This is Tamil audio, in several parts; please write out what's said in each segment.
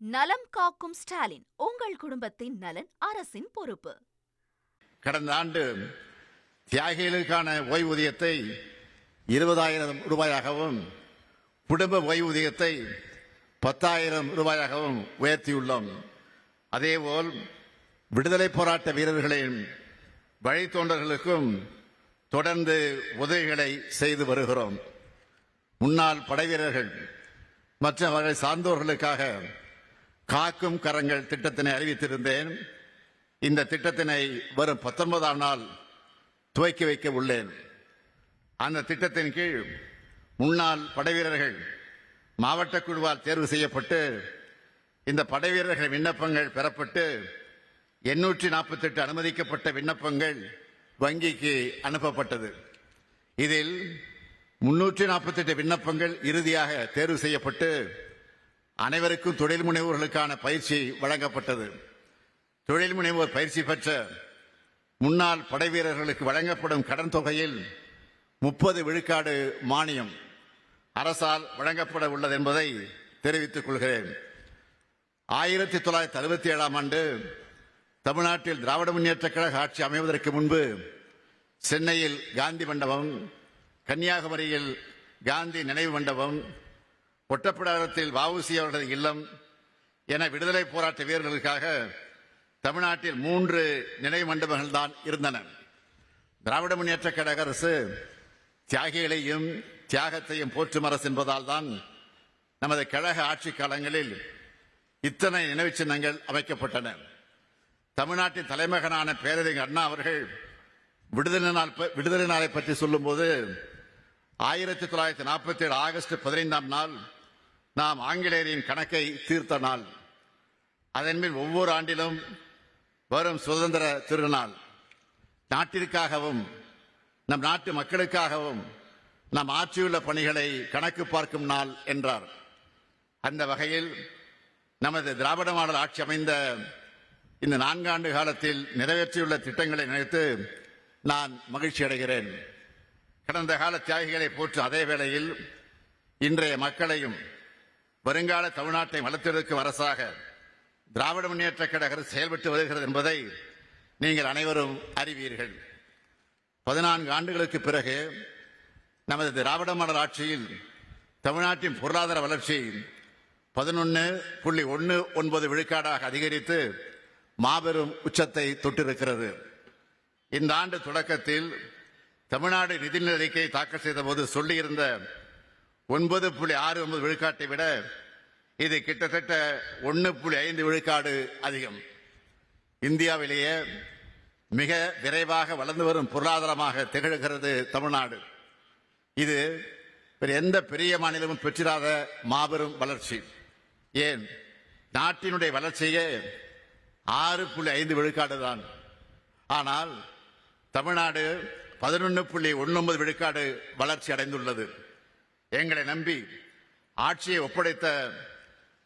நலம் காக்கும் ஸ்டாலின், உங்கள் குடும்பத்தின் நலன் அரசின் பொறுப்பு. கடந்த ஆண்டு தியாகிகளுக்கான ஓய்வூதியத்தை 20,000 ரூபாயாகவும் குடும்ப ஓய்வூதியத்தை 10,000 ரூபாயாகவும் உயர்த்தியுள்ளோம். அதேபோல் விடுதலை போராட்ட வீரர்களின் வழித்தோன்றல்களுக்கும் தொடர்ந்து உதவிகளை செய்து வருகிறோம். முன்னாள் படைவீரர்கள் மற்ற வகை சார்ந்தோர்களுக்காக காக்கும் கரங்கள் திட்டத்தினை அறிவித்திருந்தேன். இந்த திட்டத்தினை வரும் 19ஆம் நாள் துவக்கி வைக்க உள்ளேன். அந்த திட்டத்தின் கீழ் முன்னாள் படைவீரர்கள் மாவட்ட குழுவால் தேர்வு செய்யப்பட்டு இந்த படைவீரர்கள் விண்ணப்பங்கள் பெறப்பட்டு 848 அனுமதிக்கப்பட்ட விண்ணப்பங்கள் வங்கிக்கு அனுப்பப்பட்டது. இதில் 348 விண்ணப்பங்கள் இறுதியாக தேர்வு செய்யப்பட்டு அனைவருக்கும் தொழில் முனைவோர்களுக்கான பயிற்சி வழங்கப்பட்டது. தொழில் முனைவோர் பயிற்சி பெற்ற முன்னாள் படைவீரர்களுக்கு வழங்கப்படும் கடன் தொகையில் 30 விழுக்காடு மானியம் அரசால் வழங்கப்பட உள்ளது என்பதை தெரிவித்துக் கொள்கிறேன். 1967ஆம் ஆண்டு தமிழ்நாட்டில் திராவிட முன்னேற்றக் கழக ஆட்சி அமைவதற்கு முன்பு சென்னையில் காந்தி மண்டபம், கன்னியாகுமரியில் காந்தி நினைவு மண்டபம், ஒட்டப்பிடாரத்தில் வ.உ.சி. அவர்களது இல்லம் என விடுதலை போராட்ட வீரர்களுக்காக தமிழ்நாட்டில் 3 நினைவு மண்டபங்கள் தான் இருந்தன. திராவிட முன்னேற்ற கழக அரசு தியாகிகளையும் தியாகத்தையும் போற்றும் அரசு என்பதால் தான் நமது கழக ஆட்சி காலங்களில் இத்தனை நினைவு சின்னங்கள் அமைக்கப்பட்டன. தமிழ்நாட்டின் தலைமகனான பேரறிஞர் அண்ணா அவர்கள் விடுதலை நாளை பற்றி சொல்லும்போது 1947 ஆகஸ்ட் 15ஆம் நாள் நாம் ஆங்கிலேயரின் கணக்கை தீர்த்த நாள். அதன்பின் ஒவ்வொரு ஆண்டிலும் வரும் சுதந்திர திருநாள் நாட்டிற்காகவும் நம் நாட்டு மக்களுக்காகவும் நாம் ஆற்றியுள்ள பணிகளை கணக்கு பார்க்கும் நாள் என்றார். அந்த வகையில் நமது திராவிட மாடல் ஆட்சி அமைந்த இந்த 4 ஆண்டு காலத்தில் நிறைவேற்றியுள்ள திட்டங்களை நினைத்து நான் மகிழ்ச்சி அடைகிறேன். கடந்த கால தியாகிகளை போற்றும் அதே வேளையில் இன்றைய மக்களையும் வருங்கால தமிழ்நாட்டை வளர்த்தெடுக்கும் அரசாக திராவிட முன்னேற்ற கழக அரசு செயல்பட்டு வருகிறது என்பதை நீங்கள் அனைவரும் அறிவீர்கள். 14 ஆண்டுகளுக்கு பிறகு நமது திராவிட மாடல் ஆட்சியில் தமிழ்நாட்டின் பொருளாதார வளர்ச்சி 11.19 விழுக்காடாக அதிகரித்து மாபெரும் உச்சத்தை தொட்டிருக்கிறது. இந்த ஆண்டு தொடக்கத்தில் தமிழ்நாடு நிதிநிலை அறிக்கையை தாக்கல் செய்த போது சொல்லியிருந்த 9.69 விழுக்காட்டை விட இது கிட்டத்தட்ட 1.5 விழுக்காடு அதிகம். இந்தியாவிலேயே மிக விரைவாக வளர்ந்து வரும் பொருளாதாரமாக திகழ்கிறது தமிழ்நாடு. இது எந்த பெரிய மாநிலமும் பெற்றிராத மாபெரும் வளர்ச்சி. ஏன், நாட்டினுடைய வளர்ச்சியே 6.5 விழுக்காடு தான். ஆனால் தமிழ்நாடு 11.19 விழுக்காடு வளர்ச்சி அடைந்துள்ளது. எங்களை நம்பி ஆட்சியை ஒப்படைத்த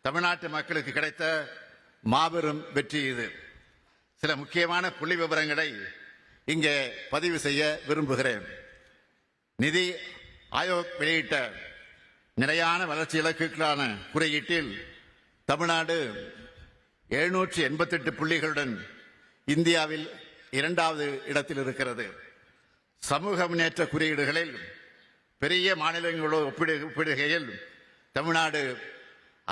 தமிழ்நாட்டு மக்களுக்கு கிடைத்த மாபெரும் வெற்றி இது. சில முக்கியமான புள்ளி விவரங்களை இங்கே பதிவு செய்ய விரும்புகிறேன். நிதி ஆயோக் வெளியிட்ட நிலையான வளர்ச்சி இலக்குகளான குறியீட்டில் தமிழ்நாடு 788 புள்ளிகளுடன் இந்தியாவில் 2வது இடத்தில் இருக்கிறது. சமூக முன்னேற்ற குறியீடுகளில் பெரிய மாநிலங்களோடு ஒப்பிடுகையில் தமிழ்நாடு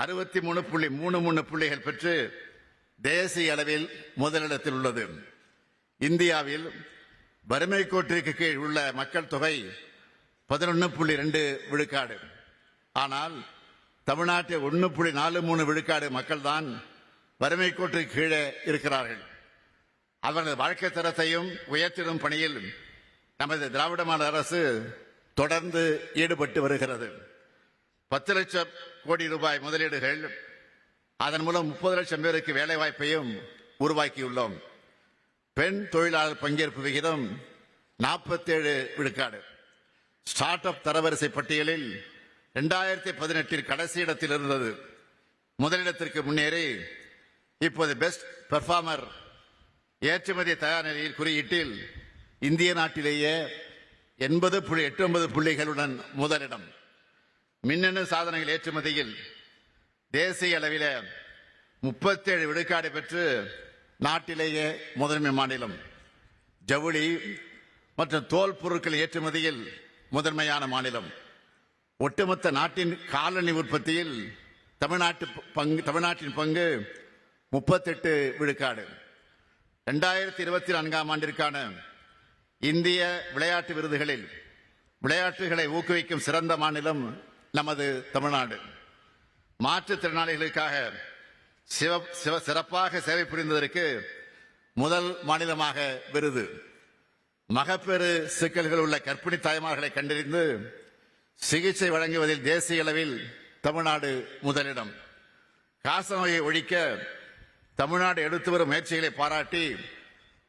63.33 புள்ளிகள் பெற்று தேசிய அளவில் முதலிடத்தில் உள்ளது. இந்தியாவில் வறுமை கோட்டிற்கு கீழ் உள்ள மக்கள் தொகை 11.2 விழுக்காடு. ஆனால் தமிழ்நாட்டில் 1.43 விழுக்காடு மக்கள் தான் வறுமை கோட்டிற்கு கீழே இருக்கிறார்கள். அவர்களது வாழ்க்கை தரத்தையும் உயர்த்திடும் பணியில் நமது திராவிட மாடல் அரசு தொடர்ந்து ஈடுபட்டு வருகிறது. 10 லட்சம் கோடி ரூபாய் முதலீடுகள், அதன் மூலம் 30 லட்சம் பேருக்கு வேலை வாய்ப்பையும் உருவாக்கியுள்ளோம். பெண் தொழிலாளர் பங்கேற்பு விகிதம் 47 விழுக்காடு. ஸ்டார்ட் அப் தரவரிசை பட்டியலில் 2018 கடைசி இடத்தில் இருந்தது. முதலிடத்திற்கு முன்னேறி இப்போது பெஸ்ட் பெர்ஃபார்மர் ஏற்றுமதி தயார் நிலையில் குறியீட்டில் இந்திய நாட்டிலேயே 80.89 புள்ளிகளுடன் முதலிடம். மின்னணு சாதனங்கள் ஏற்றுமதியில் தேசிய அளவில் 37 விழுக்காடு பெற்று நாட்டிலேயே முதன்மை மாநிலம். ஜவுளி மற்றும் தோல் பொருட்கள் ஏற்றுமதியில் முதன்மையான மாநிலம். ஒட்டுமொத்த நாட்டின் காலணி உற்பத்தியில் தமிழ்நாட்டின் பங்கு 38 விழுக்காடு. 2024ஆம் ஆண்டிற்கான இந்திய விளையாட்டு விருதுகளில் விளையாட்டுகளை ஊக்குவிக்கும் சிறந்த மாநிலம் நமது தமிழ்நாடு. மாற்றுத்திறனாளிகளுக்காக சிறப்பாக சேவை புரிந்ததற்கு முதல் மாநிலமாக விருது. மகப்பேறு சிக்கல்கள் உள்ள கர்ப்பிணி தாய்மார்களை கண்டறிந்து சிகிச்சை வழங்குவதில் தேசிய அளவில் தமிழ்நாடு முதலிடம். காசநோயை ஒழிக்க தமிழ்நாடு எடுத்து வரும் முயற்சிகளை பாராட்டி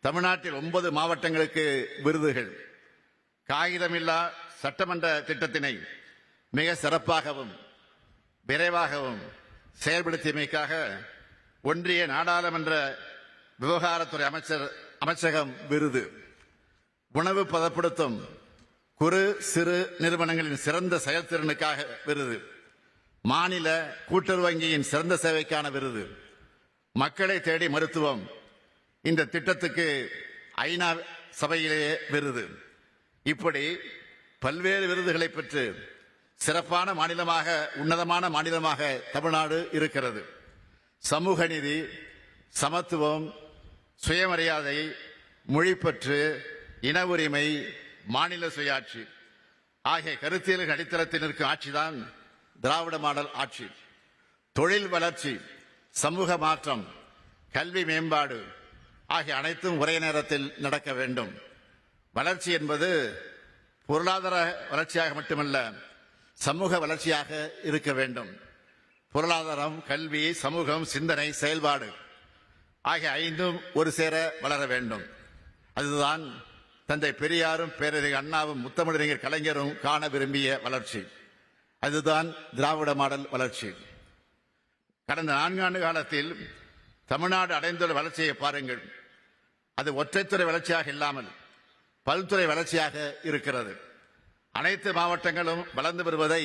தமிழ்நாட்டில் 9 மாவட்டங்களுக்கு விருதுகள். காகிதமில்லா சட்டமன்ற திட்டத்தினை மிக சிறப்பாகவும் விரைவாகவும் செயல்படுத்தியமைக்காக ஒன்றிய நாடாளுமன்ற விவகாரத்துறை அமைச்சகம் விருது. உணவு பதப்படுத்தும் குறு சிறு நிறுவனங்களின் சிறந்த செயல்திறனுக்காக விருது. மாநில கூட்டுறவு வங்கியின் சிறந்த சேவைக்கான விருது. மக்களை தேடி மருத்துவம் இந்த திட்டத்துக்கு ஐநா சபையிலேயே விருது. இப்படி பல்வேறு விருதுகளை பெற்று சிறப்பான மாநிலமாக, உன்னதமான மாநிலமாக தமிழ்நாடு இருக்கிறது. சமூக நீதி, சமத்துவம், சுயமரியாதை, மொழிப்பற்று, இன உரிமை, மாநில சுயாட்சி ஆகிய கருத்தியல்கள் அடித்தளத்தில் நிற்கும் ஆட்சிதான் திராவிட மாடல் ஆட்சி. தொழில் வளர்ச்சி, சமூக மாற்றம், கல்வி மேம்பாடு ஆகிய அனைத்தும் ஒரே நேரத்தில் நடக்க வேண்டும். வளர்ச்சி என்பது பொருளாதார வளர்ச்சியாக மட்டுமல்ல, சமூக வளர்ச்சியாக இருக்க வேண்டும். பொருளாதாரம், கல்வி, சமூகம், சிந்தனை, செயல்பாடு ஆகிய ஐந்தும் ஒரு சேர வளர வேண்டும். அதுதான் தந்தை பெரியாரும் பேரறிஞர் அண்ணாவும் முத்தமிழறிஞர் கலைஞரும் காண விரும்பிய வளர்ச்சி. அதுதான் திராவிட மாடல் வளர்ச்சி. கடந்த 4 ஆண்டு காலத்தில் தமிழ்நாடு அடைந்துள்ள வளர்ச்சியை பாருங்கள். அது ஒற்றைத்துறை வளர்ச்சியாக இல்லாமல் பல்துறை வளர்ச்சியாக இருக்கிறது. அனைத்து மாவட்டங்களும் வளர்ந்து வருவதை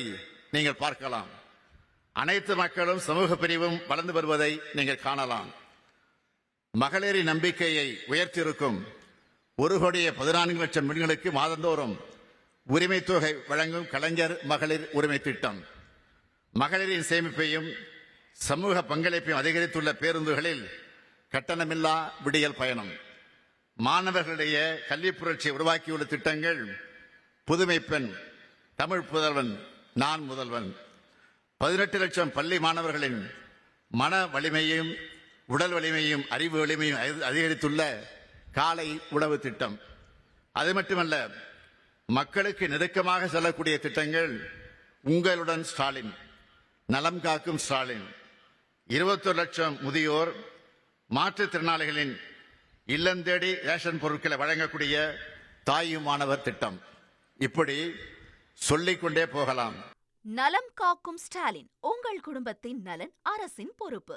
நீங்கள் பார்க்கலாம். அனைத்து மக்களும் சமூக பிரிவும் வளர்ந்து வருவதை நீங்கள் காணலாம். மகளிரின் நம்பிக்கையை உயர்த்தியிருக்கும் 1,14,00,000 பெண்களுக்கு மாதந்தோறும் உரிமை தொகை வழங்கும் கலைஞர் மகளிர் உரிமை திட்டம். மகளிரின் சேமிப்பையும் சமூக பங்களிப்பையும் அதிகரித்துள்ள பேருந்துகளில் கட்டணமில்லா விடியல் பயணம். மாணவர்களிடையே கல்வி புரட்சியை உருவாக்கியுள்ள திட்டங்கள் புதுமை பெண், தமிழ் புதல்வன், நான் முதல்வன். 18 லட்சம் பள்ளி மாணவர்களின் மன வலிமையும் உடல் வலிமையும் அறிவு வலிமையும் அதிகரித்துள்ள காலை உணவு திட்டம். அது மட்டுமல்ல, மக்களுக்கு நெருக்கமாக செல்லக்கூடிய திட்டங்கள் உங்களுடன் ஸ்டாலின், நலம் காக்கும் ஸ்டாலின், 21 லட்சம் முதியோர், மாற்றுத்திறனாளிகளின் இல்லந்தேடி ரேஷன் பொருட்களை வழங்கக்கூடிய தாயும் மாணவர் திட்டம். இப்படி சொல்லிக்கொண்டே போகலாம். நலம் காக்கும் ஸ்டாலின், உங்கள் குடும்பத்தின் நலன் அரசின் பொறுப்பு.